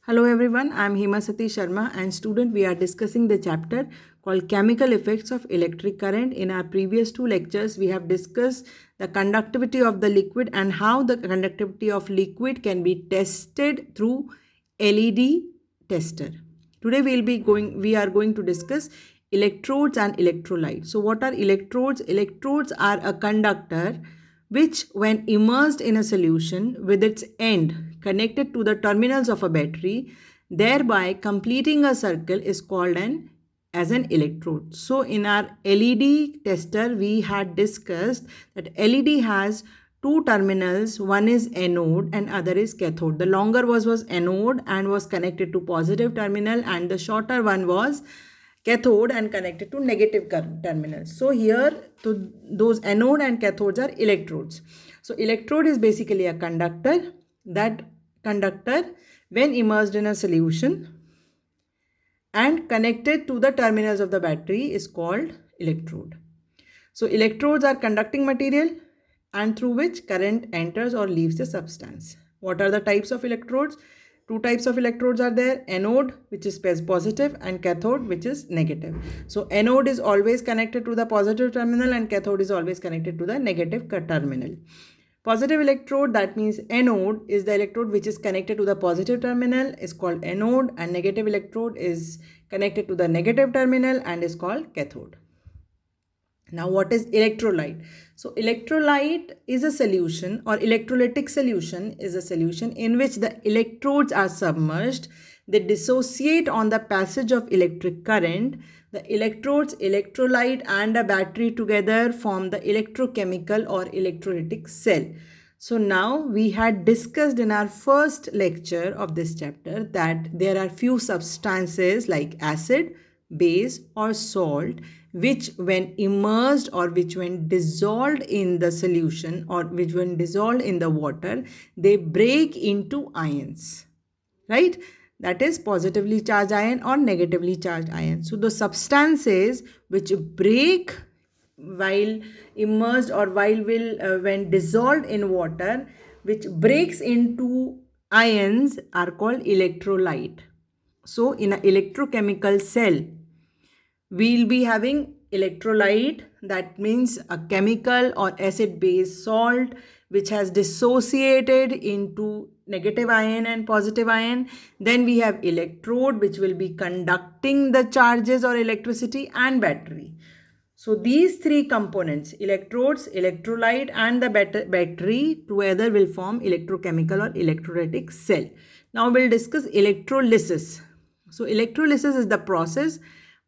Hello everyone, I am Hema Sati Sharma and student we are discussing the chapter called Chemical Effects of Electric Current. In our previous two lectures we have discussed the conductivity of the liquid and how the conductivity of liquid can be tested through LED tester. Today we are going to discuss electrodes and electrolytes. So what are electrodes? Electrodes are a conductor which when immersed in a solution with its end connected to the terminals of a battery, thereby completing a circle, is called as an electrode. So in our LED tester we had discussed that LED has two terminals, one is anode and other is cathode. The longer was anode and was connected to positive terminal, and the shorter one was cathode and connected to negative terminals. So here those anode and cathodes are electrodes. So electrode is basically a conductor. That conductor when immersed in a solution and connected to the terminals of the battery is called electrode. So electrodes are conducting material and through which current enters or leaves the substance. What are the types of electrodes? Two types of electrodes are there: anode, which is positive, and cathode, which is negative. So anode is always connected to the positive terminal and cathode is always connected to the negative terminal. Positive electrode, that means anode, is the electrode which is connected to the positive terminal, is called anode, and negative electrode is connected to the negative terminal and is called cathode. Now what is electrolyte? So electrolyte is a solution, or electrolytic solution is a solution in which the electrodes are submerged. They dissociate on the passage of electric current. The electrodes, electrolyte and a battery together form the electrochemical or electrolytic cell. So now we had discussed in our first lecture of this chapter that there are few substances like acid, base or salt which when immersed or which when dissolved in the solution or which when dissolved in the water, they break into ions, right? That is positively charged ion or negatively charged ion. So the substances which break while immersed or when dissolved in water, which breaks into ions, are called electrolyte. So in an electrochemical cell, we'll be having electrolyte, that means a chemical or acid base salt which has dissociated into negative ion and positive ion. Then we have electrode which will be conducting the charges or electricity, and battery. So these three components, electrodes, electrolyte and the battery together will form electrochemical or electrolytic cell. Now we'll discuss electrolysis. So electrolysis is the process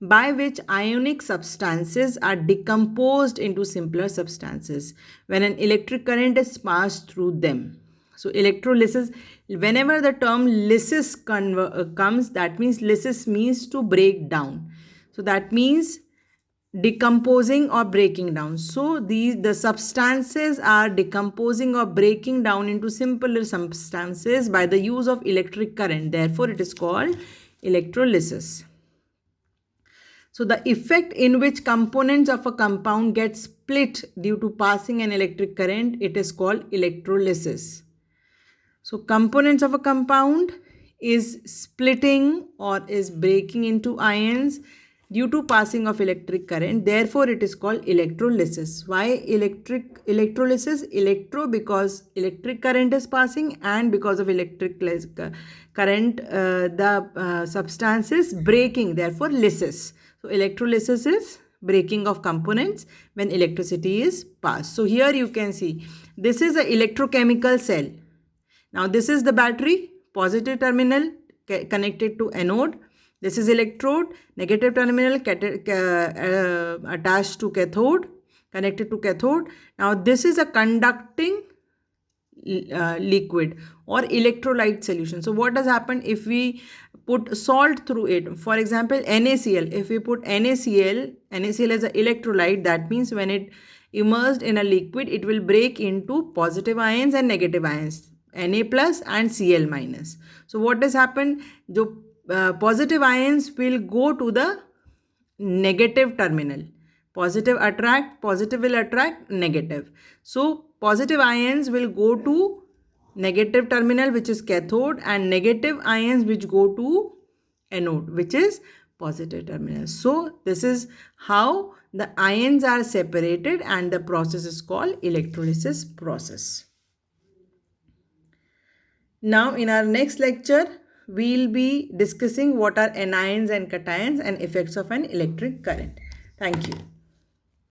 by which ionic substances are decomposed into simpler substances when an electric current is passed through them. So electrolysis, whenever the term lysis comes, that means lysis means to break down. So that means decomposing or breaking down. So the substances are decomposing or breaking down into simpler substances by the use of electric current. Therefore, it is called electrolysis. So the effect in which components of a compound get split due to passing an electric current, it is called electrolysis. So components of a compound is splitting or is breaking into ions due to passing of electric current. Therefore, it is called electrolysis. Why electrolysis? Electro, because electric current is passing, and because of electric current, the substance is breaking. Therefore, lysis. So electrolysis is breaking of components when electricity is passed. So here you can see this is an electrochemical cell. Now this is the battery, positive terminal connected to anode. This is electrode, negative terminal attached to cathode, connected to cathode. Now this is a conducting liquid or electrolyte solution. So what has happened if we put salt through it? For example, NaCl. If we put NaCl is an electrolyte. That means when it immersed in a liquid, it will break into positive ions and negative ions, Na plus and Cl minus. So what has happened? The positive ions will go to the negative terminal. Positive will attract negative. So positive ions will go to negative terminal which is cathode, and negative ions which go to anode which is positive terminal. So this is how the ions are separated, and the process is called electrolysis process. Now in our next lecture, we will be discussing what are anions and cations and effects of an electric current. Thank you.